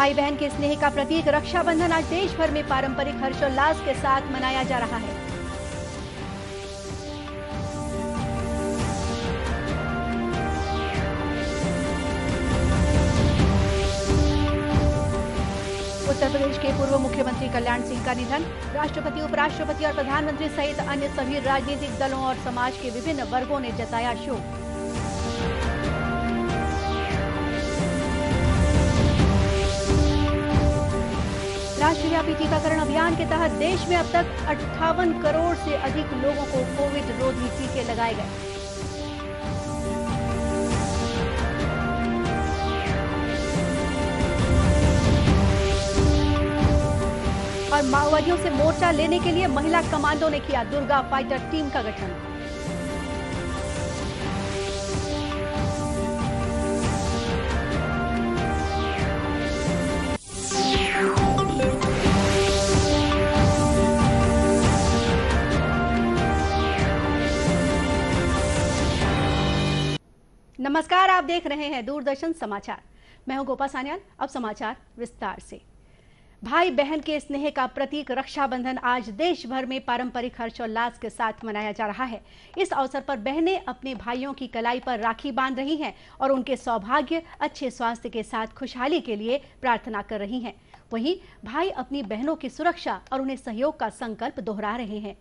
भाई बहन के स्नेह का प्रतीक रक्षाबंधन आज देश भर में पारंपरिक हर्षोल्लास के साथ मनाया जा रहा है। उत्तर प्रदेश के पूर्व मुख्यमंत्री कल्याण सिंह का निधन। राष्ट्रपति, उपराष्ट्रपति और प्रधानमंत्री सहित अन्य सभी राजनीतिक दलों और समाज के विभिन्न वर्गों ने जताया शोक। राष्ट्रव्यापी टीकाकरण अभियान के तहत देश में अब तक 58 करोड़ से अधिक लोगों को कोविड रोधी टीके लगाए गए। और माओवादियों से मोर्चा लेने के लिए महिला कमांडो ने किया दुर्गा फाइटर टीम का गठन। नमस्कार, आप देख रहे हैं दूरदर्शन समाचार। मैं हूं गोपा सान्याल। अब समाचार विस्तार से। भाई बहन के स्नेह का प्रतीक रक्षाबंधन आज देश भर में पारंपरिक हर्षोल्लास के साथ मनाया जा रहा है। इस अवसर पर बहनें अपने भाइयों की कलाई पर राखी बांध रही हैं और उनके सौभाग्य, अच्छे स्वास्थ्य के साथ खुशहाली के लिए प्रार्थना कर रही हैं। वहीं भाई अपनी बहनों की सुरक्षा और उन्हें सहयोग का संकल्प दोहरा रहे हैं।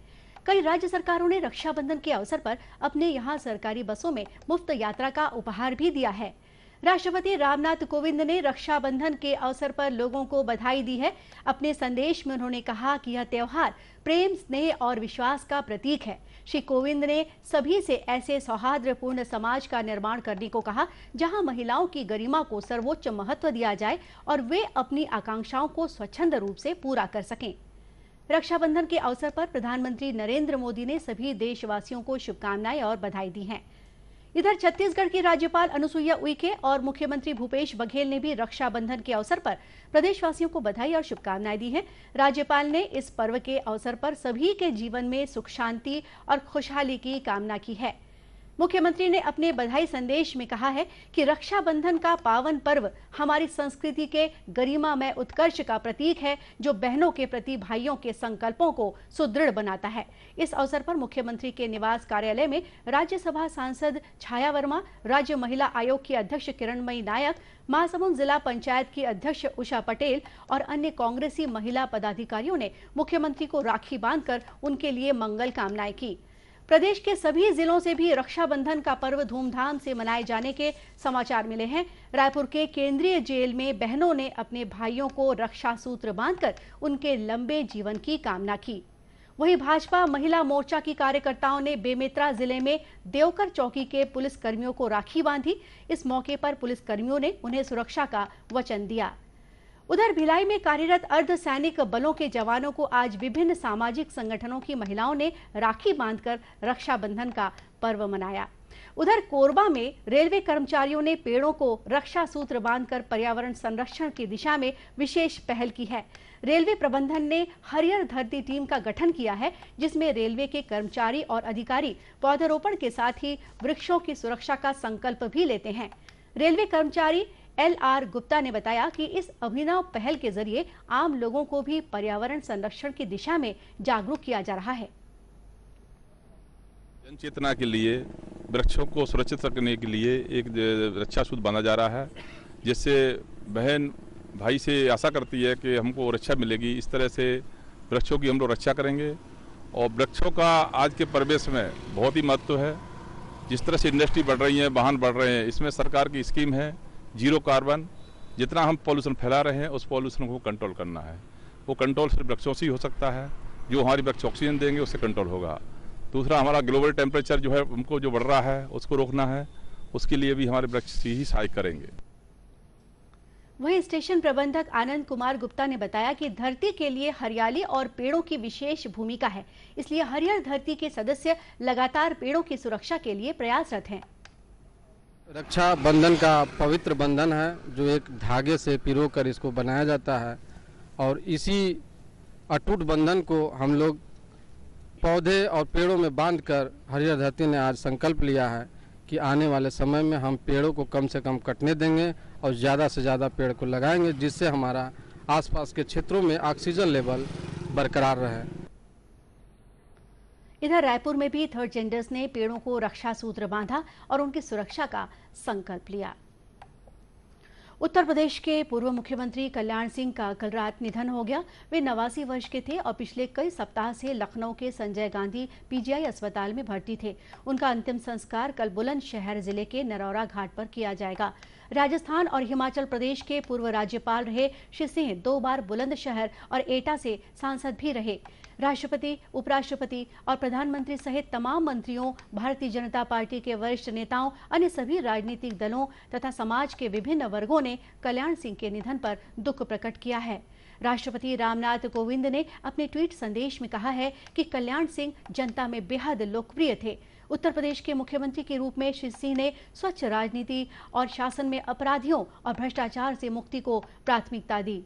कई राज्य सरकारों ने रक्षाबंधन के अवसर पर अपने यहाँ सरकारी बसों में मुफ्त यात्रा का उपहार भी दिया है। राष्ट्रपति रामनाथ कोविंद ने रक्षाबंधन के अवसर पर लोगों को बधाई दी है। अपने संदेश में उन्होंने कहा कि यह त्योहार प्रेम, स्नेह और विश्वास का प्रतीक है। श्री कोविंद ने सभी से ऐसे सौहार्दपूर्ण समाज का निर्माण करने को कहा जहां महिलाओं की गरिमा को सर्वोच्च महत्व दिया जाए और वे अपनी आकांक्षाओं को स्वच्छंद रूप से पूरा कर सकें। रक्षाबंधन के अवसर पर प्रधानमंत्री नरेंद्र मोदी ने सभी देशवासियों को शुभकामनाएं और बधाई दी हैं। इधर छत्तीसगढ़ की राज्यपाल अनुसुईया उइके और मुख्यमंत्री भूपेश बघेल ने भी रक्षाबंधन के अवसर पर प्रदेशवासियों को बधाई और शुभकामनाएं दी हैं। राज्यपाल ने इस पर्व के अवसर पर सभी के जीवन में सुख, शांति और खुशहाली की कामना की है। मुख्यमंत्री ने अपने बधाई संदेश में कहा है कि रक्षाबंधन का पावन पर्व हमारी संस्कृति के गरिमामय उत्कर्ष का प्रतीक है, जो बहनों के प्रति भाइयों के संकल्पों को सुदृढ़ बनाता है। इस अवसर पर मुख्यमंत्री के निवास कार्यालय में राज्यसभा सांसद छाया वर्मा, राज्य महिला आयोग की अध्यक्ष किरणमयी नायक, महासमुंद जिला पंचायत की अध्यक्ष उषा पटेल और अन्य कांग्रेसी महिला पदाधिकारियों ने मुख्यमंत्री को राखी बांधकर उनके लिए मंगल कामनाएं की। प्रदेश के सभी जिलों से भी रक्षाबंधन का पर्व धूमधाम से मनाए जाने के समाचार मिले हैं। रायपुर के केंद्रीय जेल में बहनों ने अपने भाइयों को रक्षा सूत्र बांधकर उनके लंबे जीवन की कामना की। वहीं भाजपा महिला मोर्चा की कार्यकर्ताओं ने बेमेतरा जिले में देवकर चौकी के पुलिस कर्मियों को राखी बांधी। इस मौके पर पुलिस कर्मियों ने उन्हें सुरक्षा का वचन दिया। उधर भिलाई में कार्यरत अर्धसैनिक बलों के जवानों को आज विभिन्न सामाजिक संगठनों की महिलाओं ने राखी बांधकर रक्षाबंधन का पर्व मनाया। उधर कोरबा में रेलवे कर्मचारियों ने पेड़ों को रक्षा सूत्र बांधकर पर्यावरण संरक्षण की दिशा में विशेष पहल की है। रेलवे प्रबंधन ने हरियर धरती टीम का गठन किया है, जिसमें रेलवे के कर्मचारी और अधिकारी पौधारोपण के साथ ही वृक्षों की सुरक्षा का संकल्प भी लेते हैं। रेलवे कर्मचारी LR गुप्ता ने बताया कि इस अभिनव पहल के जरिए आम लोगों को भी पर्यावरण संरक्षण की दिशा में जागरूक किया जा रहा है। जन चेतना के लिए वृक्षों को सुरक्षित रखने के लिए एक रक्षा सूत्र बांधा जा रहा है, जिससे बहन भाई से आशा करती है कि हमको रक्षा मिलेगी। इस तरह से वृक्षों की हम लोग रक्षा करेंगे और वृक्षों का आज के परिवेश में बहुत ही महत्व है। जिस तरह से इंडस्ट्री बढ़ रही है, वाहन बढ़ रहे हैं, इसमें सरकार की स्कीम है जीरो कार्बन। जितना हम पॉल्यूशन फैला रहे हैं उस पॉल्यूशन को कंट्रोल करना है। वो कंट्रोल सिर्फ वृक्षों से ही हो सकता है। जो हमारी वृक्ष ऑक्सीजन देंगे उससे कंट्रोल होगा। दूसरा, हमारा ग्लोबल टेम्परेचर जो है हमको जो बढ़ रहा है उसको रोकना है। उसके लिए भी हमारे वृक्ष ही सहायक करेंगे। वहीं स्टेशन प्रबंधक आनंद कुमार गुप्ता ने बताया कि धरती के लिए हरियाली और पेड़ों की विशेष भूमिका है, इसलिए हरियर धरती के सदस्य लगातार पेड़ों की सुरक्षा के लिए प्रयासरत हैं। रक्षा बंधन का पवित्र बंधन है, जो एक धागे से पिरोकर इसको बनाया जाता है और इसी अटूट बंधन को हम लोग पौधे और पेड़ों में बांधकर हरियर धरती ने आज संकल्प लिया है कि आने वाले समय में हम पेड़ों को कम से कम कटने देंगे और ज़्यादा से ज़्यादा पेड़ को लगाएंगे, जिससे हमारा आसपास के क्षेत्रों में ऑक्सीजन लेवल बरकरार रहे। इधर रायपुर में भी थर्ड जेंडर्स ने पेड़ों को रक्षा सूत्र बांधा और उनकी सुरक्षा का संकल्प लिया। उत्तर प्रदेश के पूर्व मुख्यमंत्री कल्याण सिंह का कल रात निधन हो गया। वे 89 वर्ष के थे और पिछले कई सप्ताह से लखनऊ के संजय गांधी पीजीआई अस्पताल में भर्ती थे। उनका अंतिम संस्कार कल बुलंदशहर जिले के नरौरा घाट पर किया जाएगा। राजस्थान और हिमाचल प्रदेश के पूर्व राज्यपाल रहे श्री सिंह 2 बार बुलंदशहर और एटा से सांसद भी रहे। राष्ट्रपति, उपराष्ट्रपति और प्रधानमंत्री सहित तमाम मंत्रियों, भारतीय जनता पार्टी के वरिष्ठ नेताओं, अन्य सभी राजनीतिक दलों तथा समाज के विभिन्न वर्गों ने कल्याण सिंह के निधन पर दुख प्रकट किया है। राष्ट्रपति रामनाथ कोविंद ने अपने ट्वीट संदेश में कहा है कि कल्याण सिंह जनता में बेहद लोकप्रिय थे। उत्तर प्रदेश के मुख्यमंत्री के रूप में श्री सिंह ने स्वच्छ राजनीति और शासन में अपराधियों और भ्रष्टाचार से मुक्ति को प्राथमिकता दी।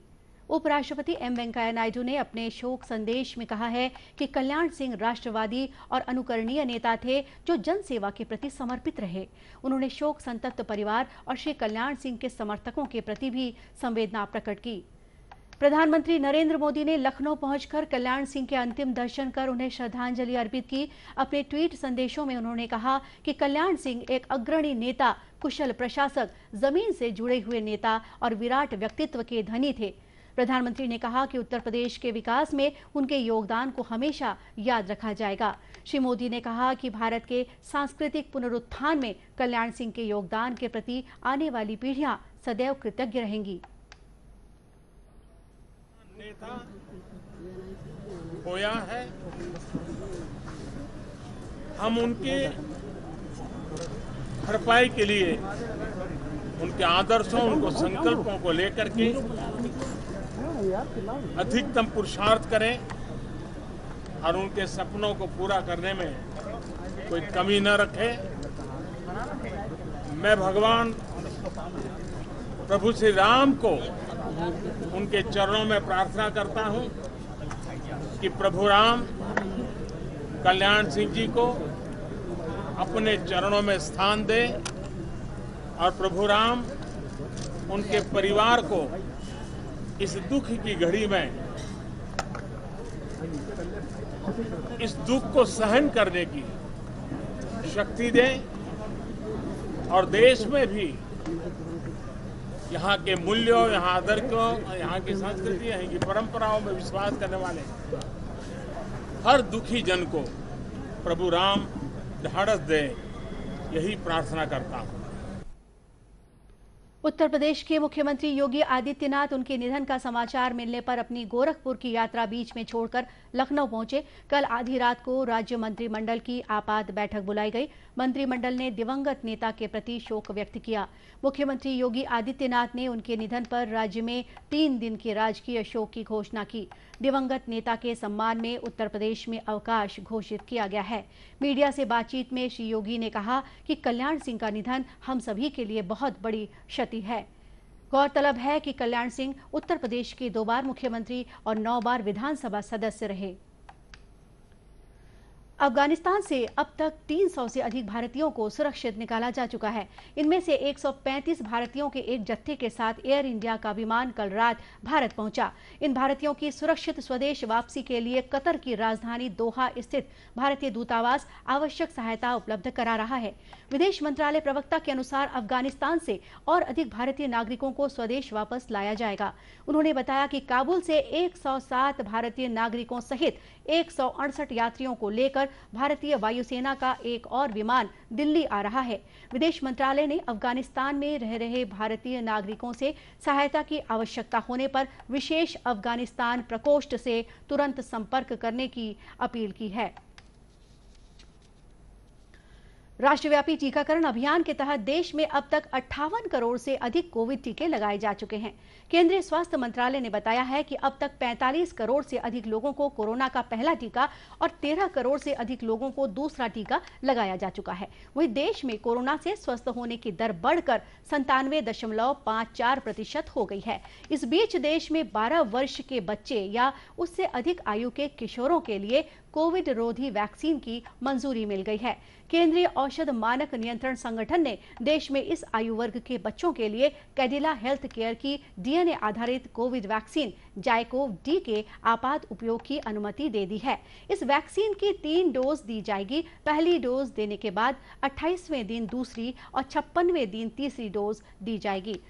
उपराष्ट्रपति एम वेंकैया नायडू ने अपने शोक संदेश में कहा है कि कल्याण सिंह राष्ट्रवादी और अनुकरणीय नेता थे जो जन सेवा के प्रति समर्पित रहे। उन्होंने शोक संतप्त परिवार और श्री कल्याण सिंह के समर्थकों के प्रति भी संवेदना प्रकट की। प्रधानमंत्री नरेंद्र मोदी ने लखनऊ पहुंचकर कल्याण सिंह के अंतिम दर्शन कर उन्हें श्रद्धांजलि अर्पित की। अपने ट्वीट संदेशों में उन्होंने कहा कि कल्याण सिंह एक अग्रणी नेता, कुशल प्रशासक, जमीन से जुड़े हुए नेता और विराट व्यक्तित्व के धनी थे। प्रधानमंत्री ने कहा कि उत्तर प्रदेश के विकास में उनके योगदान को हमेशा याद रखा जाएगा। श्री मोदी ने कहा कि भारत के सांस्कृतिक पुनरुत्थान में कल्याण सिंह के योगदान के प्रति आने वाली पीढ़ियां सदैव कृतज्ञ रहेंगी। नेता खोया है, हम उनके भरपाई के लिए उनके आदर्शों, उनको संकल्पों को लेकर के अधिकतम पुरुषार्थ करें और उनके सपनों को पूरा करने में कोई कमी न रखे। मैं भगवान प्रभु श्री राम को उनके चरणों में प्रार्थना करता हूं कि प्रभु राम कल्याण सिंह जी को अपने चरणों में स्थान दे और प्रभु राम उनके परिवार को इस दुख की घड़ी में इस दुख को सहन करने की शक्ति दे और देश में भी यहाँ के मूल्यों, यहाँ आदर को, यहाँ की संस्कृति, यहाँ की परंपराओं में विश्वास करने वाले हर दुखी जन को प्रभु राम ढाढ़स दे, यही प्रार्थना करता हूँ। उत्तर प्रदेश के मुख्यमंत्री योगी आदित्यनाथ उनके निधन का समाचार मिलने पर अपनी गोरखपुर की यात्रा बीच में छोड़कर लखनऊ पहुंचे। कल आधी रात को राज्य मंत्रिमंडल की आपात बैठक बुलाई गई। मंत्रिमंडल ने दिवंगत नेता के प्रति शोक व्यक्त किया। मुख्यमंत्री योगी आदित्यनाथ ने उनके निधन पर राज्य में 3 दिन के राजकीय शोक की घोषणा की। दिवंगत नेता के सम्मान में उत्तर प्रदेश में अवकाश घोषित किया गया है। मीडिया से बातचीत में श्री योगी ने कहा कि कल्याण सिंह का निधन हम सभी के लिए बहुत बड़ी क्षति है। गौरतलब है कि कल्याण सिंह उत्तर प्रदेश के 2 बार मुख्यमंत्री और 9 बार विधानसभा सदस्य रहे। अफगानिस्तान से अब तक 300 से अधिक भारतीयों को सुरक्षित निकाला जा चुका है। इनमें से 135 भारतीयों के एक जत्थे के साथ एयर इंडिया का विमान कल रात भारत पहुंचा। इन भारतीयों की सुरक्षित स्वदेश वापसी के लिए कतर की राजधानी दोहा स्थित भारतीय दूतावास आवश्यक सहायता उपलब्ध करा रहा है। विदेश मंत्रालय प्रवक्ता के अनुसार अफगानिस्तान से और अधिक भारतीय नागरिकों को स्वदेश वापस लाया जाएगा। उन्होंने बताया कि काबुल से 107 भारतीय नागरिकों सहित 168 यात्रियों को लेकर भारतीय वायुसेना का एक और विमान दिल्ली आ रहा है। विदेश मंत्रालय ने अफगानिस्तान में रह रहे भारतीय नागरिकों से सहायता की आवश्यकता होने पर विशेष अफगानिस्तान प्रकोष्ठ से तुरंत संपर्क करने की अपील की है। राष्ट्रव्यापी टीकाकरण अभियान के तहत देश में अब तक 58 करोड़ से अधिक कोविड टीके लगाए जा चुके हैं। केंद्रीय स्वास्थ्य मंत्रालय ने बताया है कि अब तक 45 करोड़ से अधिक लोगों को कोरोना का पहला टीका और 13 करोड़ से अधिक लोगों को दूसरा टीका लगाया जा चुका है। वहीं देश में कोरोना से स्वस्थ होने की दर बढ़कर 97.54% हो गई है। इस बीच देश में 12 वर्ष के बच्चे या उससे अधिक आयु के किशोरों के लिए कोविड रोधी वैक्सीन की मंजूरी मिल गई है। केंद्रीय औषध मानक नियंत्रण संगठन ने देश में इस आयु वर्ग के बच्चों के लिए कैडिला हेल्थ केयर की डीएनए आधारित कोविड वैक्सीन जाइकोव-डी के आपात उपयोग की अनुमति दे दी है। इस वैक्सीन की 3 डोज दी जाएगी। पहली डोज देने के बाद 28वें दिन दूसरी और 56वें दिन तीसरी डोज दी जाएगी।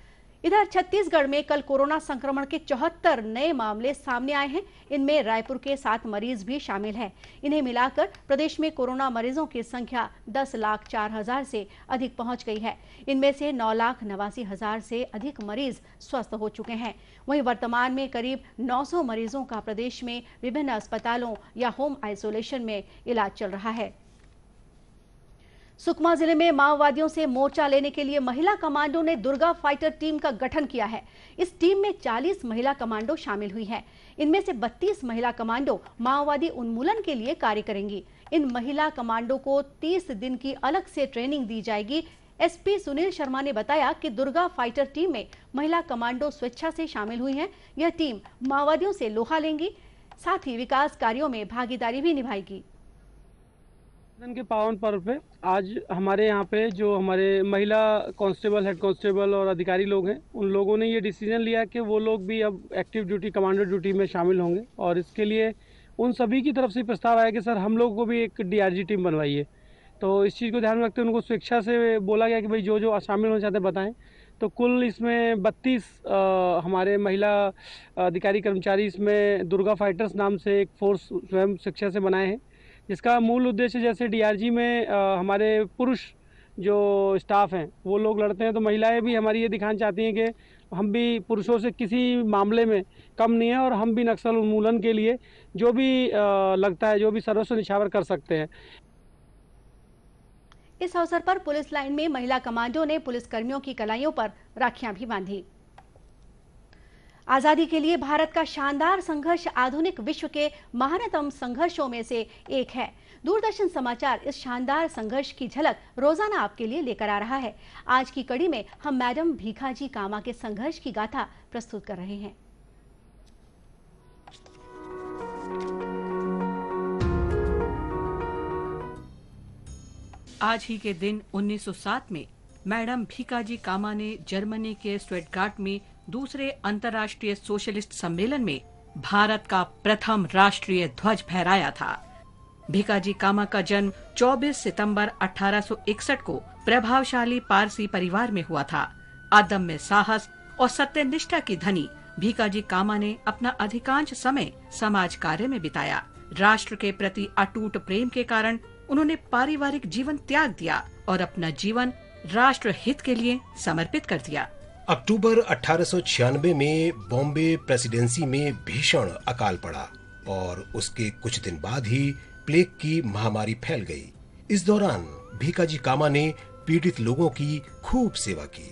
इधर छत्तीसगढ़ में कल कोरोना संक्रमण के 74 नए मामले सामने आए हैं। इनमें रायपुर के 7 मरीज भी शामिल हैं। इन्हें मिलाकर प्रदेश में कोरोना मरीजों की संख्या 10,04,000 से अधिक पहुंच गई है। इनमें से 9,89,000 से अधिक मरीज स्वस्थ हो चुके हैं। वहीं वर्तमान में करीब 900 मरीजों का प्रदेश में विभिन्न अस्पतालों या होम आइसोलेशन में इलाज चल रहा है। सुकमा जिले में माओवादियों से मोर्चा लेने के लिए महिला कमांडो ने दुर्गा फाइटर टीम का गठन किया है। इस टीम में 40 महिला कमांडो शामिल हुई हैं। इनमें से 32 महिला कमांडो माओवादी उन्मूलन के लिए कार्य करेंगी। इन महिला कमांडो को 30 दिन की अलग से ट्रेनिंग दी जाएगी। एसपी सुनील शर्मा ने बताया कि दुर्गा फाइटर टीम में महिला कमांडो स्वेच्छा से शामिल हुई हैं। यह टीम माओवादियों से लोहा लेंगी, साथ ही विकास कार्यों में भागीदारी भी निभाएगी। के पावन पर्व पे आज हमारे यहाँ पे जो हमारे महिला कांस्टेबल, हेड कांस्टेबल और अधिकारी लोग हैं, उन लोगों ने ये डिसीजन लिया कि वो लोग भी अब एक्टिव ड्यूटी, कमांडो ड्यूटी में शामिल होंगे। और इसके लिए उन सभी की तरफ से प्रस्ताव आया कि सर हम लोग को भी एक डीआरजी टीम बनवाइए। तो इस चीज़ को ध्यान में रखते हुए उनको स्वेच्छा से बोला गया कि भाई जो जो शामिल होना चाहते हैं बताएं। तो कुल इसमें 32 हमारे महिला अधिकारी कर्मचारी इसमें दुर्गा फाइटर्स नाम से एक फोर्स स्वयं स्वेच्छा से बनाए हैं, जिसका मूल उद्देश्य जैसे डीआरजी में हमारे पुरुष जो स्टाफ हैं वो लोग लड़ते हैं, तो महिलाएं भी हमारी ये दिखाना चाहती हैं कि हम भी पुरुषों से किसी मामले में कम नहीं है और हम भी नक्सल उन्मूलन के लिए जो भी लगता है, जो भी सर्वस्व निछावर कर सकते हैं। इस अवसर पर पुलिस लाइन में महिला कमांडो ने पुलिस कर्मियों की कलाइयों पर राखियां भी बांधी। आजादी के लिए भारत का शानदार संघर्ष आधुनिक विश्व के महानतम संघर्षों में से एक है। दूरदर्शन समाचार इस शानदार संघर्ष की झलक रोजाना आपके लिए लेकर आ रहा है। आज की कड़ी में हम मैडम भीखाजी कामा के संघर्ष की गाथा प्रस्तुत कर रहे हैं। आज ही के दिन 1907 में मैडम भीखाजी कामा ने जर्मनी के स्टुटगार्ट में दूसरे अंतर्राष्ट्रीय सोशलिस्ट सम्मेलन में भारत का प्रथम राष्ट्रीय ध्वज फहराया था। भीखाजी कामा का जन्म 24 सितंबर 1861 को प्रभावशाली पारसी परिवार में हुआ था। अदम्य साहस और सत्यनिष्ठा की धनी भीखाजी कामा ने अपना अधिकांश समय समाज कार्य में बिताया। राष्ट्र के प्रति अटूट प्रेम के कारण उन्होंने पारिवारिक जीवन त्याग दिया और अपना जीवन राष्ट्र हित के लिए समर्पित कर दिया। अक्टूबर 1896 में बॉम्बे प्रेसिडेंसी में भीषण अकाल पड़ा और उसके कुछ दिन बाद ही प्लेग की महामारी फैल गई। इस दौरान भीखाजी कामा ने पीड़ित लोगों की खूब सेवा की।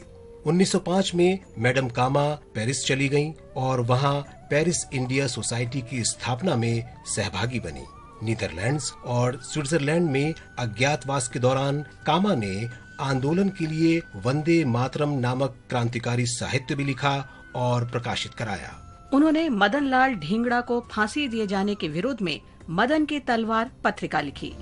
1905 में मैडम कामा पेरिस चली गईं और वहां पेरिस इंडिया सोसाइटी की स्थापना में सहभागी बनी। नीदरलैंड्स और स्विट्जरलैंड में अज्ञातवास के दौरान कामा ने आंदोलन के लिए वंदे मातरम नामक क्रांतिकारी साहित्य भी लिखा और प्रकाशित कराया। उन्होंने मदन लाल ढींगड़ा को फांसी दिए जाने के विरोध में मदन की तलवार पत्रिका लिखी।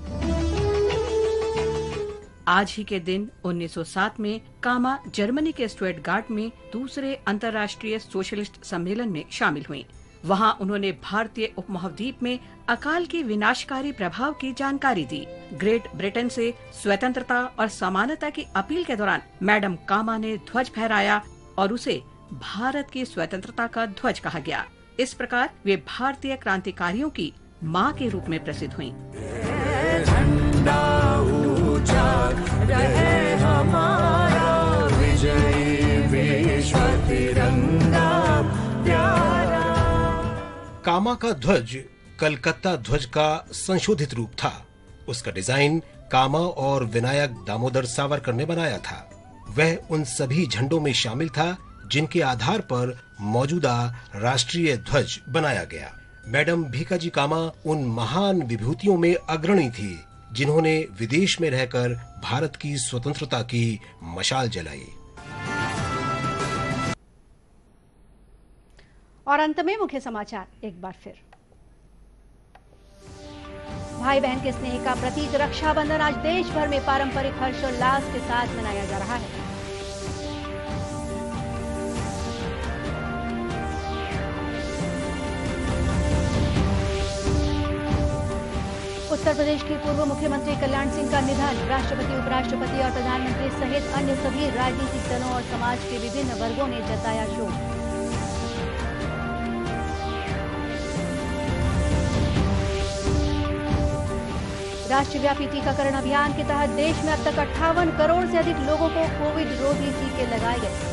आज ही के दिन 1907 में कामा जर्मनी के स्टुटगार्ट में दूसरे अंतर्राष्ट्रीय सोशलिस्ट सम्मेलन में शामिल हुई। वहां उन्होंने भारतीय उपमहाद्वीप में अकाल के विनाशकारी प्रभाव की जानकारी दी। ग्रेट ब्रिटेन से स्वतंत्रता और समानता की अपील के दौरान मैडम कामा ने ध्वज फहराया और उसे भारत की स्वतंत्रता का ध्वज कहा गया। इस प्रकार वे भारतीय क्रांतिकारियों की मां के रूप में प्रसिद्ध हुईं। झंडा ऊंचा रहे हमारा विजयी विश्व तिरंगा प्यारा। कामा का ध्वज कलकत्ता ध्वज का संशोधित रूप था। उसका डिजाइन कामा और विनायक दामोदर सावरकर ने बनाया था। वह उन सभी झंडों में शामिल था जिनके आधार पर मौजूदा राष्ट्रीय ध्वज बनाया गया। मैडम भीखाजी कामा उन महान विभूतियों में अग्रणी थी जिन्होंने विदेश में रहकर भारत की स्वतंत्रता की मशाल जलाई। और अंत में मुख्य समाचार एक बार फिर। भाई बहन के स्नेह का प्रतीक रक्षाबंधन आज देश भर में पारंपरिक हर्षोल्लास के साथ मनाया जा रहा है। उत्तर प्रदेश की पूर्व मुख्यमंत्री कल्याण सिंह का निधन। राष्ट्रपति, उपराष्ट्रपति और प्रधानमंत्री सहित अन्य सभी राजनीतिक दलों और समाज के विभिन्न वर्गों ने जताया शोक। राष्ट्रव्यापी टीकाकरण अभियान के तहत देश में अब तक 58 करोड़ से अधिक लोगों को कोविड रोधी टीके लगाए गए।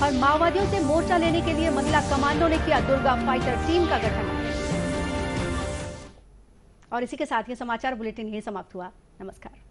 और माओवादियों से मोर्चा लेने के लिए महिला कमांडो ने किया दुर्गा फाइटर टीम का गठन। और इसी के साथ ये समाचार बुलेटिन यहीं समाप्त हुआ। नमस्कार।